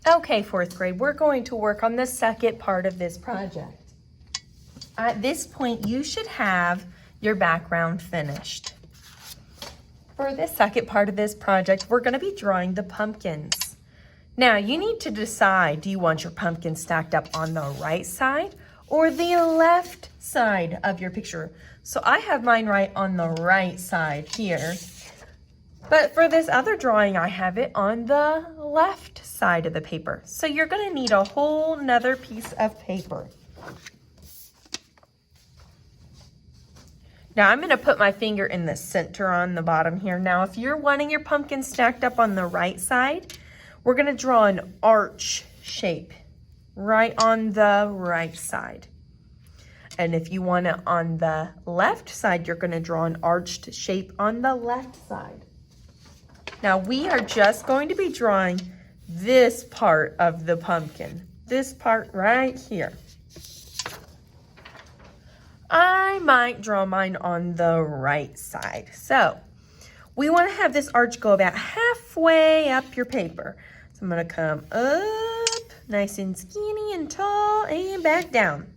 Okay, fourth grade, we're going to work on the second part of this project. At this point, you should have your background finished. For the second part of this project, we're going to be drawing the pumpkins. Now, you need to decide, do you want your pumpkin stacked up on the right side or the left side of your picture? So I have mine right on the right side here. But for this other drawing, I have it on the left side of the paper. So you're going to need a whole nother piece of paper. Now I'm going to put my finger in the center on the bottom here. Now if you're wanting your pumpkin stacked up on the right side, we're going to draw an arch shape right on the right side. And if you want it on the left side, you're going to draw an arched shape on the left side. Now we are just going to be drawing this part of the pumpkin, this part right here. I might draw mine on the right side. So we want to have this arch go about halfway up your paper. So I'm going to come up nice and skinny and tall and back down.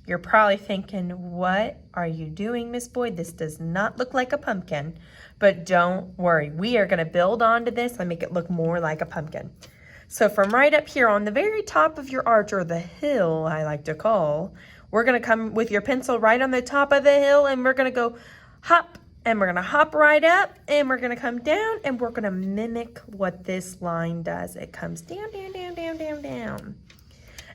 You're probably thinking, what are you doing, Miss Boyd? This does not look like a pumpkin. But don't worry, we are going to build onto this and make it look more like a pumpkin. So from right up here on the very top of your arch, or the hill I like to call, we're going to come with your pencil right on the top of the hill, and we're going to go hop, and we're going to hop right up, and we're going to come down, and we're going to mimic what this line does. It comes down, down, down, down, down, down,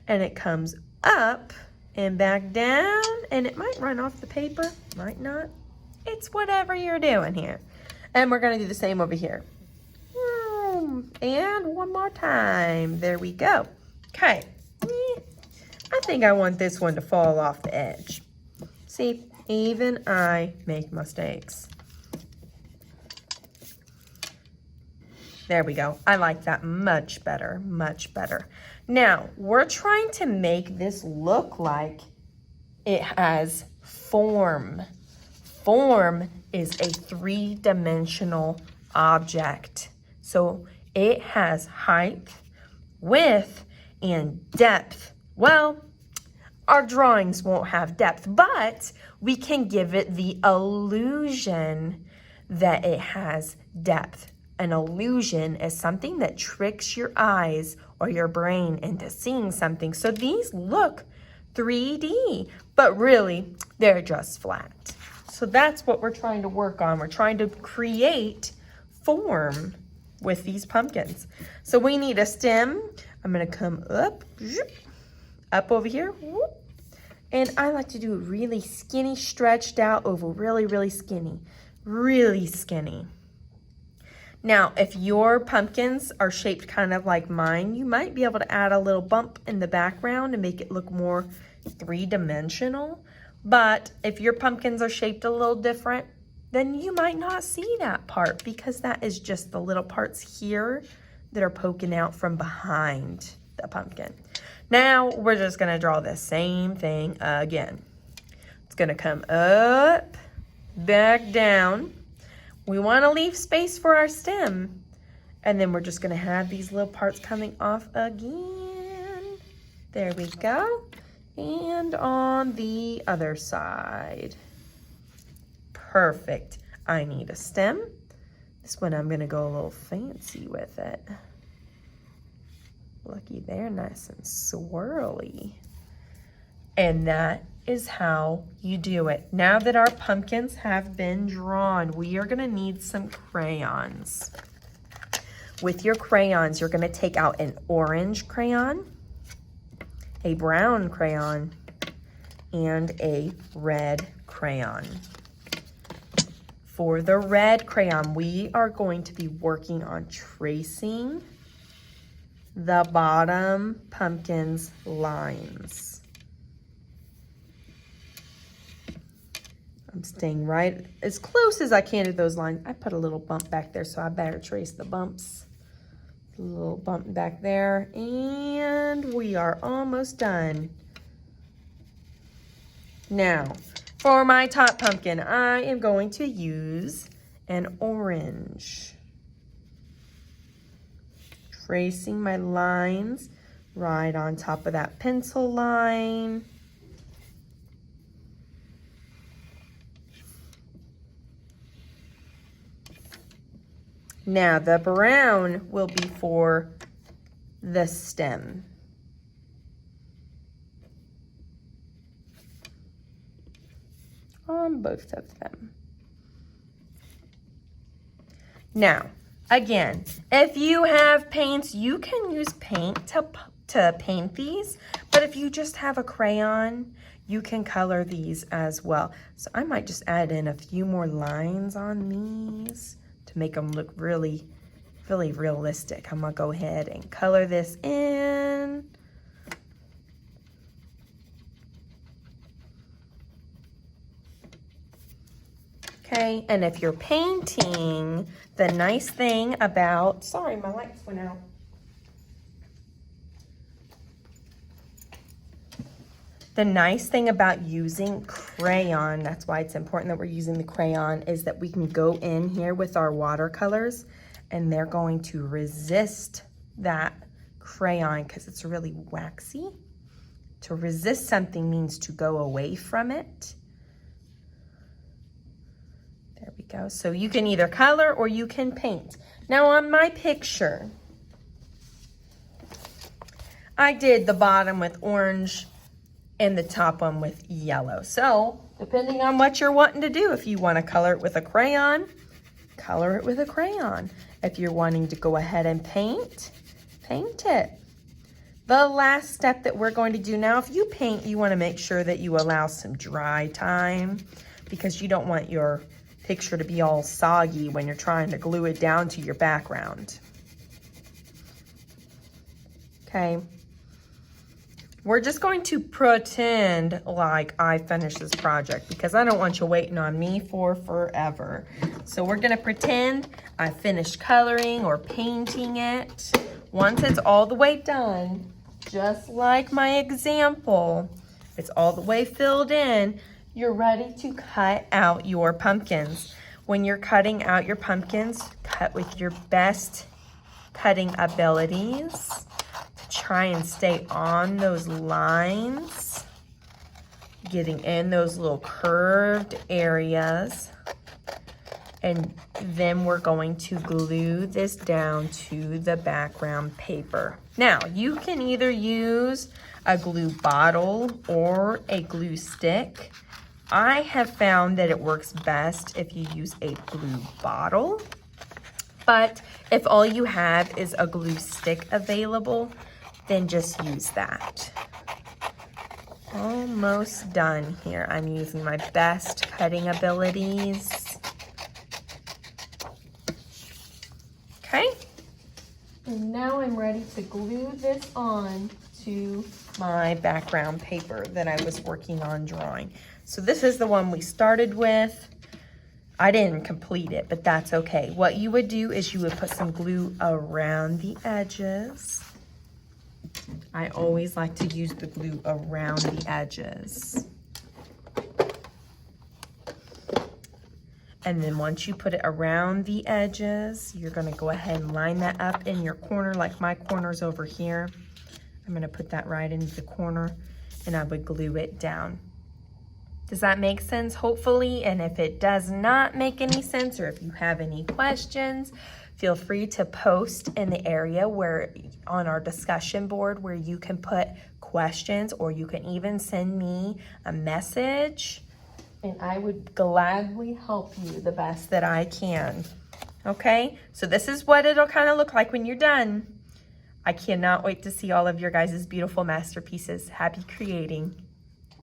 and it comes up and back down, and it might run off the paper, might not. It's whatever you're doing here. And we're going to do the same over here. And one more time. There we go. Okay. I think I want this one to fall off the edge. See, even I make mistakes. There we go. I like that much better, much better. Now, we're trying to make this look like it has form. Form is a three-dimensional object. So it has height, width, and depth. Well, our drawings won't have depth, but we can give it the illusion that it has depth. An illusion is something that tricks your eyes or your brain into seeing something. So these look 3D, but really they're just flat. So that's what we're trying to work on. We're trying to create form with these pumpkins. So we need a stem. I'm gonna come up over here. And I like to do it really skinny, stretched out over really, really skinny. Really skinny. Now, if your pumpkins are shaped kind of like mine, you might be able to add a little bump in the background and make it look more three-dimensional. But if your pumpkins are shaped a little different, then you might not see that part because that is just the little parts here that are poking out from behind the pumpkin. Now, we're just gonna draw the same thing again. It's gonna come up, back down. We wanna leave space for our stem. And then we're just gonna have these little parts coming off again. There we go. And on the other side. Perfect. I need a stem. This one I'm gonna go a little fancy with it. Looky there, nice and swirly. And that is how you do it. Now that our pumpkins have been drawn, we are gonna need some crayons. With your crayons, you're gonna take out an orange crayon, a brown crayon, and a red crayon. For the red crayon, we are going to be working on tracing the bottom pumpkin's lines. I'm staying right as close as I can to those lines. I put a little bump back there, so I better trace the bumps. A little bump back there, and we are almost done. Now, for my top pumpkin, I am going to use an orange. tracing my lines right on top of that pencil line. Now the brown will be for the stem. On both of them. Now, again, if you have paints, you can use paint to paint these, but if you just have a crayon, you can color these as well. So I might just add in a few more lines on these to make them look really, really realistic. I'm gonna go ahead and color this in. Okay, and if you're painting, the nice thing about, sorry, my lights went out. The nice thing about using crayon, that's why it's important that we're using the crayon, is that we can go in here with our watercolors and they're going to resist that crayon because it's really waxy. To resist something means to go away from it. There we go. So you can either color or you can paint. Now on my picture, I did the bottom with orange and the top one with yellow. So depending on what you're wanting to do, if you want to color it with a crayon, color it with a crayon. If you're wanting to go ahead and paint, paint it. The last step that we're going to do now, if you paint, you want to make sure that you allow some dry time because you don't want your picture to be all soggy when you're trying to glue it down to your background. Okay. We're just going to pretend like I finished this project because I don't want you waiting on me for forever. So we're gonna pretend I finished coloring or painting it. Once it's all the way done, just like my example, it's all the way filled in, you're ready to cut out your pumpkins. When you're cutting out your pumpkins, cut with your best cutting abilities. Try and stay on those lines, getting in those little curved areas. And then we're going to glue this down to the background paper. Now, you can either use a glue bottle or a glue stick. I have found that it works best if you use a glue bottle. But if all you have is a glue stick available, then just use that. Almost done here. I'm using my best cutting abilities. Okay. And now I'm ready to glue this on to my background paper that I was working on drawing. So this is the one we started with. I didn't complete it, but that's okay. What you would do is you would put some glue around the edges. I always like to use the glue around the edges. And then once you put it around the edges, you're gonna go ahead and line that up in your corner, like my corner's over here. I'm gonna put that right into the corner and I would glue it down. Does that make sense, hopefully? And if it does not make any sense, or if you have any questions, feel free to post in the area where on our discussion board where you can put questions, or you can even send me a message and I would gladly help you the best that I can. Okay, so this is what it'll kind of look like when you're done. I cannot wait to see all of your guys' beautiful masterpieces. Happy creating.